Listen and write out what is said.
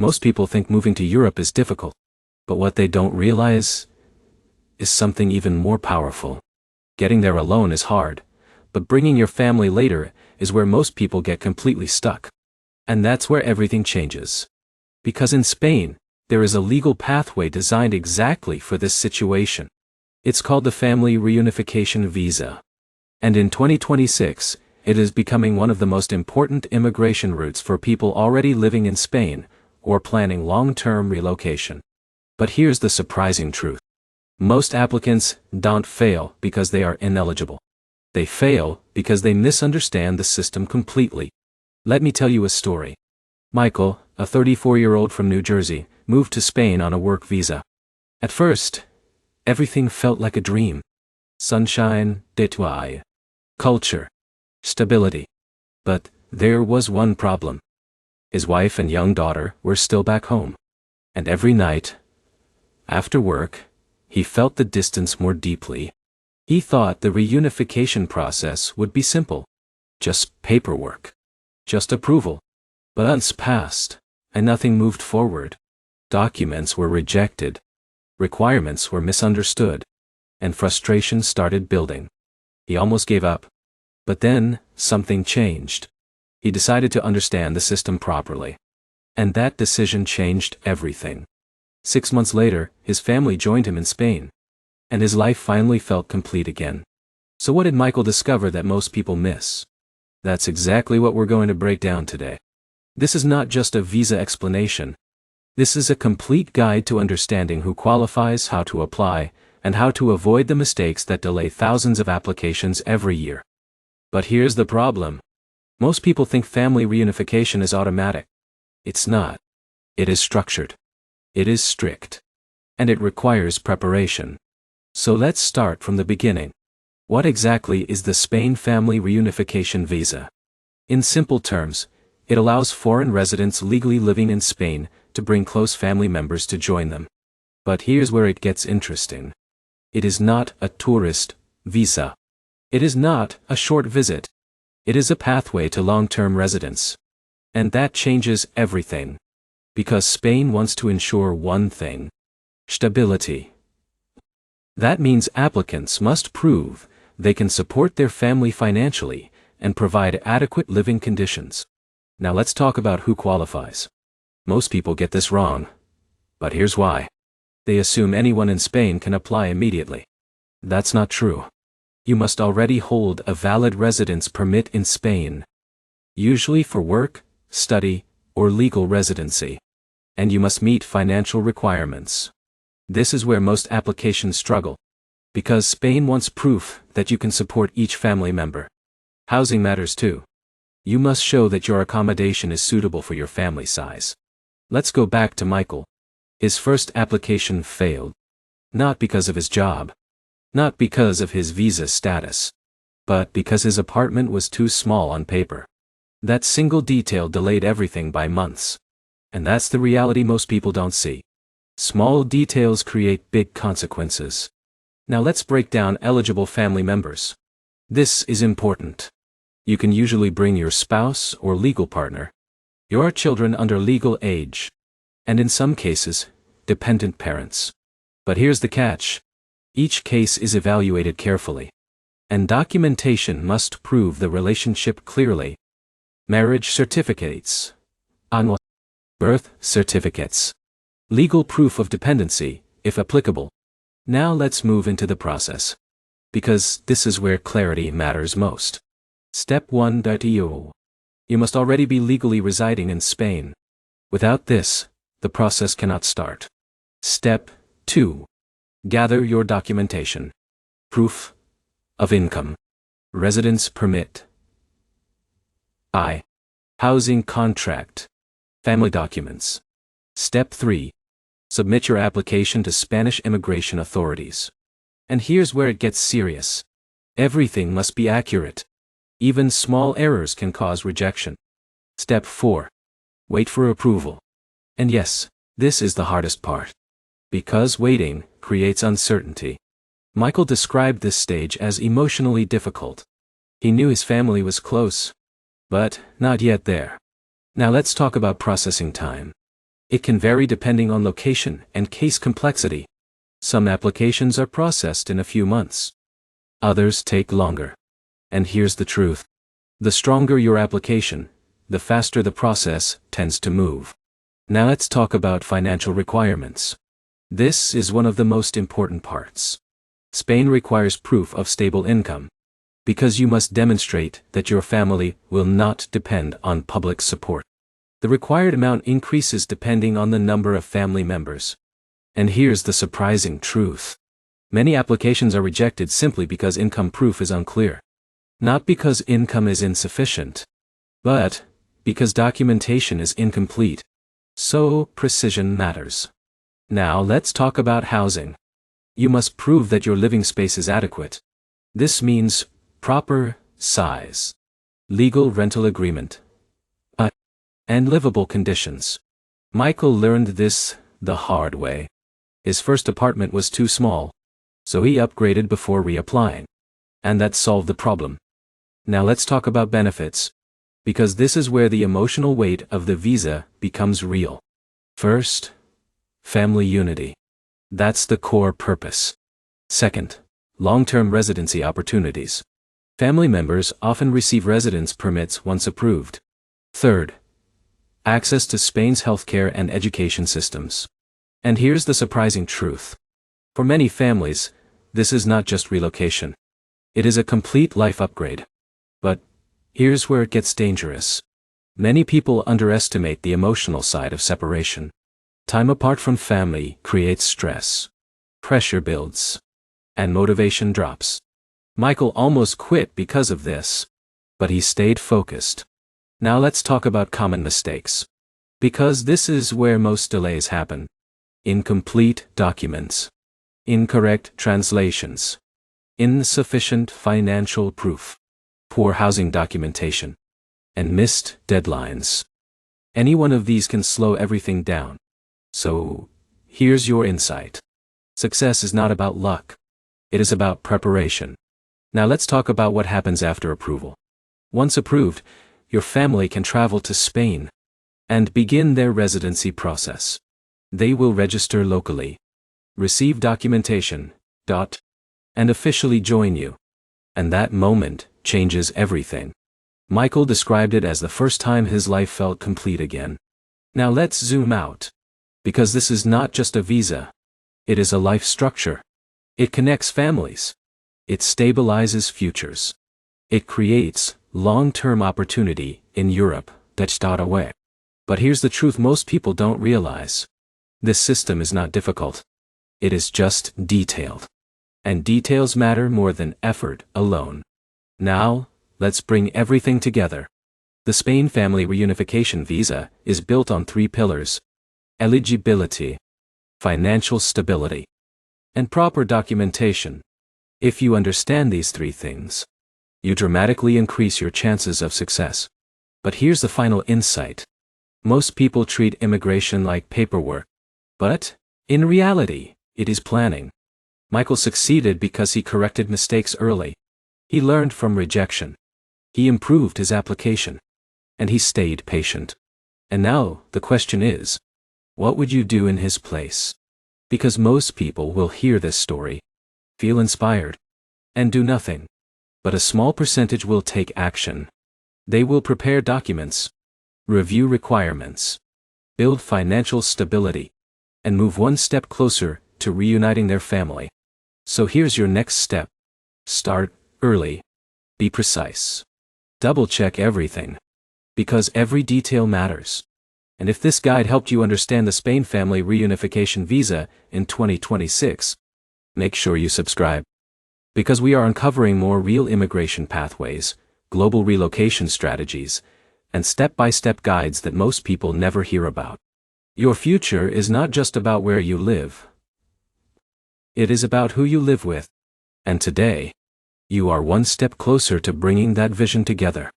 Most people think moving to Europe is difficult, but what they don't realize is something even more powerful. Getting there alone is hard, but bringing your family later is where most people get completely stuck. And that's where everything changes. Because in Spain, there is a legal pathway designed exactly for this situation. It's called the Family Reunification Visa. And in 2026, it is becoming one of the most important immigration routes for people already living in Spain or planning long-term relocation. But here's the surprising truth. Most applicants don't fail because they are ineligible. They fail because they misunderstand the system completely. Let me tell you a story. Michael, a 34-year-old from New Jersey, moved to Spain on a work visa. At first, everything felt like a dream. Sunshine, détente, culture, stability. But there was one problem. His wife and young daughter were still back home. And every night, after work, he felt the distance more deeply. He thought the reunification process would be simple. Just paperwork. Just approval. But months passed, and nothing moved forward. Documents were rejected. Requirements were misunderstood. And frustration started building. He almost gave up. But then, something changed. He decided to understand the system properly. And that decision changed everything. 6 months later, his family joined him in Spain. And his life finally felt complete again. So what did Michael discover that most people miss? That's exactly what we're going to break down today. This is not just a visa explanation. This is a complete guide to understanding who qualifies, how to apply, and how to avoid the mistakes that delay thousands of applications every year. But here's the problem. Most people think family reunification is automatic. It's not. It is structured. It is strict. And it requires preparation. So let's start from the beginning. What exactly is the Spain Family Reunification Visa? In simple terms, it allows foreign residents legally living in Spain to bring close family members to join them. But here's where it gets interesting. It is not a tourist visa. It is not a short visit. It is a pathway to long-term residence. And that changes everything. Because Spain wants to ensure one thing: stability. That means applicants must prove they can support their family financially and provide adequate living conditions. Now let's talk about who qualifies. Most people get this wrong. But here's why. They assume anyone in Spain can apply immediately. That's not true. You must already hold a valid residence permit in Spain. Usually for work, study, or legal residency. And you must meet financial requirements. This is where most applications struggle. Because Spain wants proof that you can support each family member. Housing matters too. You must show that your accommodation is suitable for your family size. Let's go back to Michael. His first application failed. Not because of his job. Not because of his visa status. But because his apartment was too small on paper. That single detail delayed everything by months. And that's the reality most people don't see. Small details create big consequences. Now let's break down eligible family members. This is important. You can usually bring your spouse or legal partner, your children under legal age, and in some cases, dependent parents. But here's the catch. Each case is evaluated carefully. And documentation must prove the relationship clearly. Marriage certificates. Birth certificates. Legal proof of dependency, if applicable. Now let's move into the process. Because this is where clarity matters most. Step 1. You must already be legally residing in Spain. Without this, the process cannot start. Step 2. Gather your documentation. Proof of income. Residence permit. Housing contract. Family documents. Step 3. Submit your application to Spanish immigration authorities. And here's where it gets serious. Everything must be accurate. Even small errors can cause rejection. Step 4. Wait for approval. And yes, this is the hardest part. Because waiting creates uncertainty. Michael described this stage as emotionally difficult. He knew his family was close, but not yet there. Now let's talk about processing time. It can vary depending on location and case complexity. Some applications are processed in a few months. Others take longer. And here's the truth. The stronger your application, the faster the process tends to move. Now let's talk about financial requirements. This is one of the most important parts. Spain requires proof of stable income, because you must demonstrate that your family will not depend on public support. The required amount increases depending on the number of family members. And here's the surprising truth. Many applications are rejected simply because income proof is unclear. Not because income is insufficient, but because documentation is incomplete. So, precision matters. Now let's talk about housing. You must prove that your living space is adequate. This means proper size, legal rental agreement, and livable conditions. Michael learned this the hard way. His first apartment was too small, so he upgraded before reapplying. And that solved the problem. Now let's talk about benefits, because this is where the emotional weight of the visa becomes real. First, family unity. That's the core purpose. Second, long-term residency opportunities. Family members often receive residence permits once approved. Third, access to Spain's healthcare and education systems. And here's the surprising truth. For many families, this is not just relocation. It is a complete life upgrade. But here's where it gets dangerous. Many people underestimate the emotional side of separation. Time apart from family creates stress. Pressure builds. And motivation drops. Michael almost quit because of this. But he stayed focused. Now let's talk about common mistakes. Because this is where most delays happen. Incomplete documents. Incorrect translations. Insufficient financial proof. Poor housing documentation. And missed deadlines. Any one of these can slow everything down. So, here's your insight. Success is not about luck. It is about preparation. Now let's talk about what happens after approval. Once approved, your family can travel to Spain and begin their residency process. They will register locally, receive documentation, and officially join you. And that moment changes everything. Michael described it as the first time his life felt complete again. Now let's zoom out. Because this is not just a visa. It is a life structure. It connects families. It stabilizes futures. It creates long-term opportunity in Europe. Away. But here's the truth most people don't realize. This system is not difficult. It is just detailed. And details matter more than effort alone. Now, let's bring everything together. The Spain Family Reunification Visa is built on 3 pillars: eligibility, financial stability, and proper documentation. If you understand these 3 things, you dramatically increase your chances of success. But here's the final insight. Most people treat immigration like paperwork. But, in reality, it is planning. Michael succeeded because he corrected mistakes early. He learned from rejection. He improved his application. And he stayed patient. And now, the question is, what would you do in his place? Because most people will hear this story, feel inspired, and do nothing. But a small percentage will take action. They will prepare documents, review requirements, build financial stability, and move one step closer to reuniting their family. So here's your next step. Start early. Be precise. Double-check everything. Because every detail matters. And if this guide helped you understand the Spain Family Reunification Visa in 2026, make sure you subscribe. Because we are uncovering more real immigration pathways, global relocation strategies, and step-by-step guides that most people never hear about. Your future is not just about where you live. It is about who you live with. And today, you are one step closer to bringing that vision together.